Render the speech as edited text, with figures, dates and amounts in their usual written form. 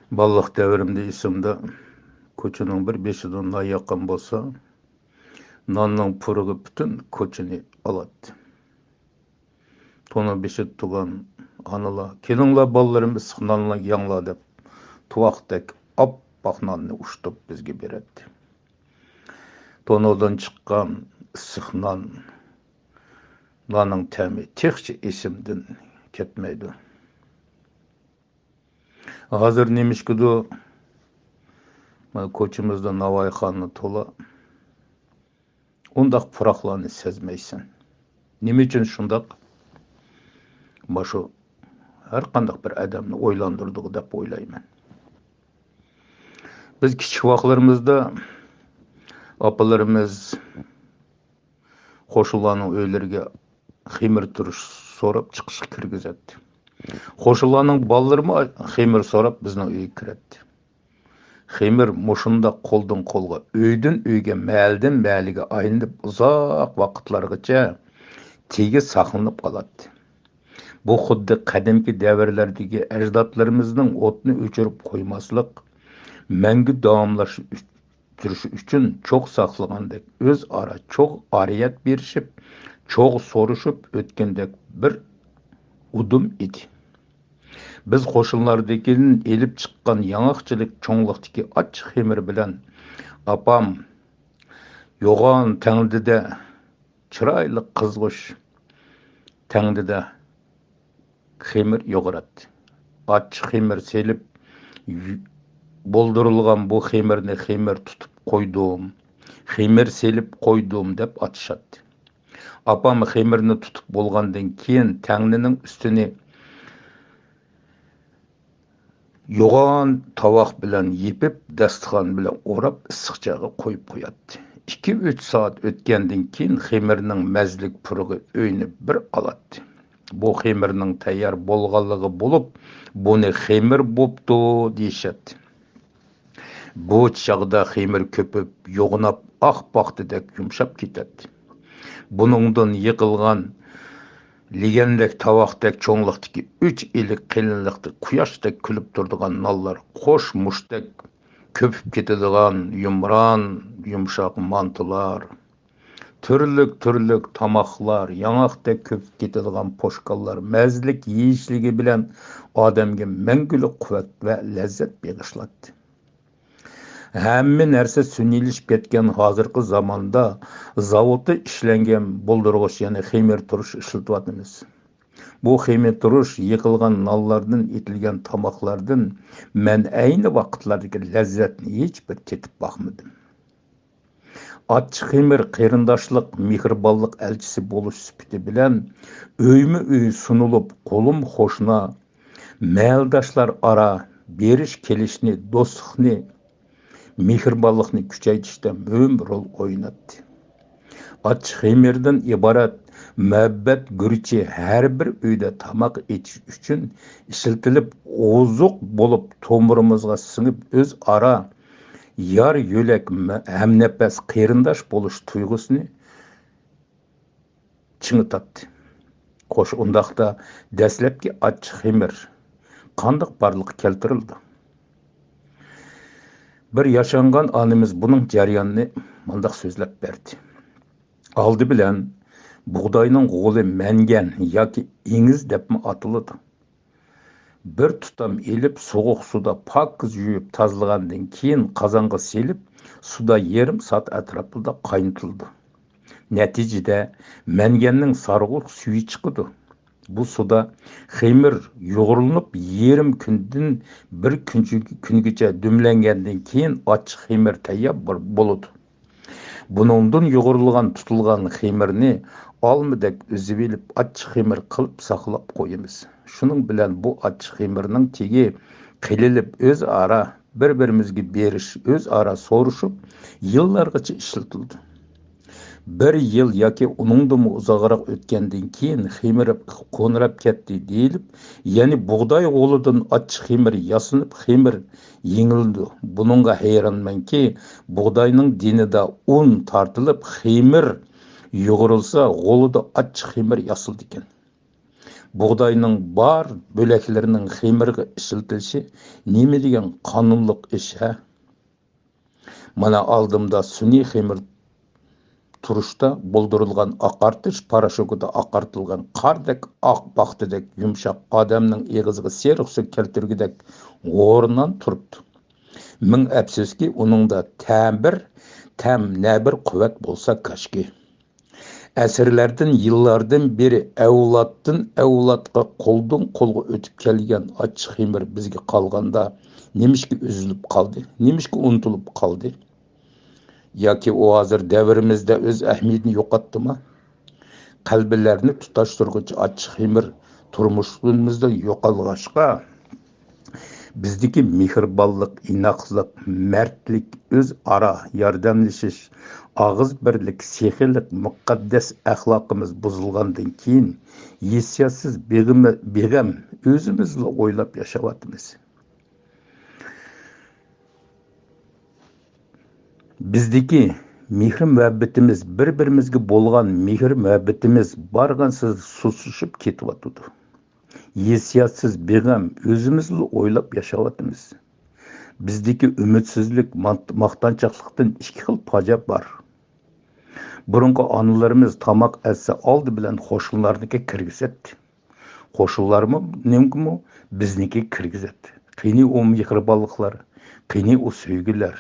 Баллық дәуірімде есімді көченің бір бешіден най яққан болса, нанның пұрығы бүтін көчені алады. Тоны бешет туған анала, келіңла балаларымыз нанла яңла деп, туақтек аппақ нанны ұштып бізге береді. Тонодан шыққан ыстық нанның тәмі текші есімден кетмейді. Hazır neymiş ki de koçumuzda Navay Xanı tola ondaq pıraqlarını sezmeysen. Neme için şundaq? Başı her qandaq bir adamını oylandırdığı dep oylayman. Biz kichik vaqtlarımızda apalarımız qoşularning öyleriga xemir turuş sorab chiqish kirgizadi. Qoşularning ballarımı xemir sorab bizning uyga kiradi. Xemir mushunda qo'ldan qo'lga, uydan uyga, məldən məliga aylanib uzoq vaqtlargacha tegi saqlanib qoladi. Bu xuddi qadimki davrlardagi ajdodlarimizning o'tni o'chirib qo'ymaslik, mangu davomlashtirishi uchun cho'q saqlagandek, o'zaro cho'q oriyat berishib, cho'q so'rishib o'tgandek bir udum edi. Biz qo'shinlardagidan elib chiqqan yang'oqchilik cho'ngliqdagi ochiq xemir bilan apam yo'g'on tangdida chiroyli qizg'ish tangdida xemir yo'g'iradi. Ochiq xemir selib bo'ldirilgan bu xemirni xemir tutib qo'ydim, xemir selib qo'ydim deb atishadi. Apam xemirni tutib bo'lgandan keyin tangnining ustini yo'g'on tovoq bilan yepib, dasturxon bilan o'rab issiqchaga qo'yib qo'yadi. 2-3 soat o'tgandan keyin xemirning mazlik purug'i o'ynib bir oladi. Bu xemirning tayyor bo'lganligi bo'lib, buni xemir bo'pti deyishadi. Bu chog'da xemir ko'pib, yo'g'nab, oq paxtadek yumshab ketadi. Buningdan yiqilgan ligandek tovoqdek cho'ngliqdagi 3 ilik qilinliqda quyoshdak kulib turadigan nonlar, qo'sh mushdek ko'pib ketadigan yumshoq mantilar, turlik tomoqlar, yong'oqdek ko'pib ketadigan poshkallar mazlik yeyishligi bilan odamga mangulik quvvat va lazzat bag'ishladi. Hamma narsa sun'iylashib ketgan hozirgi zamonda zavodda ishlangan bo'ldirg'ich, ya'ni xemir turush ishlatyapmiz. Bu xemir turush yiqilgan nonlardan etilgan tomoqlardan men ayni vaqtlardagi lazzatni hech bir tetib boqmadim. Ochiq xemir qarindoshlik, mehribonlik elchisi bo'lish sifati bilan uyma-uy sunilib, qo'lim qo'shna, mahaldoshlar aro berish kelishni, do'stlikni, mehribonlikni kuchaytirishda muhim rol o'ynadi. Ochiq xemirdan iborat muhabbat gurchi har bir uyda tamoq etish uchun ishlatilib, ozuq bo'lib to'mirimizga singib, o'zaro yar yo'lak hamnafas qarindosh bo'lish tuyg'usini chingitadi. Qo'sh undaqda dastlabki ochiq xemir qandoq barliq keltirildi? Bir yaşangan anımız bunun jarayonini mundaq so'zlab berdi. Aldı bilan buğdayning g'o'li mangan yoki ingiz debmi atiladi. Bir tutam elib so'g'uq suda pokiz yuvib tozalagandan keyin qozonga selib, suda yarım soat atrofida qaynatildi. Natijada manganning sarg'uq suvi chiqadi. Bu suda xemir yo'g'rilinib, yarım kundan bir kungacha dumlangandan keyin ochiq xemir tayyor bo'ladi. Buningdan yo'g'rilgan tutilgan xemirni olmadak uzib olib, ochiq xemir qilib saqlab qo'yamiz. Shuning bilan bu ochiq xemirning tegi qilinib, o'zaro bir-birimizga berish, o'zaro so'rishib, yillargacha ishlatildi. Bir yil yoki uningdan uzoqroq o'tgandan keyin xemir qo'nrab ketdi deyilib, ya'ni bug'doy g'olidan ochiq xemir yasinib, xemir yengildi. Buningga hayronmanki, bug'doyning dinida un tortilib, xemir yo'g'rilsa, g'olida ochiq xemir yasildi ekan. buğdayning бар bo'laklarining xemirga ishlatilishi nima degan qonunliq ish ha? Mana oldimda sun'iy xemir turishda bo'ldirilgan oqartish parashokida oqartilgan qardek oq paxtadek yumshoq odamning eg'iziga seriq suv keltirgudek o'rnidan turibdi. Ming afsuski uningda tam nabir quvvat bo'lsa kashki. Asrlardan yillardan beri avloddan avlodga qo'ldan qo'lga o'tib kelgan ochiq xemir bizga qolganda nimishki uzilib qoldi, nimishki unutilib qoldi? Yoki u hozir davrimizda o'z ahamiyatini yo'qotdimi? Qalblarni tutashtiruvchi ochiq xemir turmushimizda yo'qolg'achqa bizdagi mehribonlik, inoqlik, mardlik, o'zaro yordamlashish, og'iz birlik, sexilik, muqaddas axloqimiz buzilgandan keyin hissiyotsiz beg'am o'zimizni o'ylab yashayapmiz. Bizdagi mehr muhabbatimiz, bir-birimizga bo'lgan mehr muhabbatimiz bargansiz susishib ketyapti. Hissiyotsiz beg'am o'zimizni o'ylab yashayapmiz. Bizdagi umidsizlik, maqtanchoqlikdan ikki xil fojia bor. Burungi onalarimiz tomoq atsa oldi bilan qo'shnilarniki kirgizadi. Qo'shnilarmi nimkimi bizniki kirgizadi. Qani u mehribonliklar, qani u sevgilar.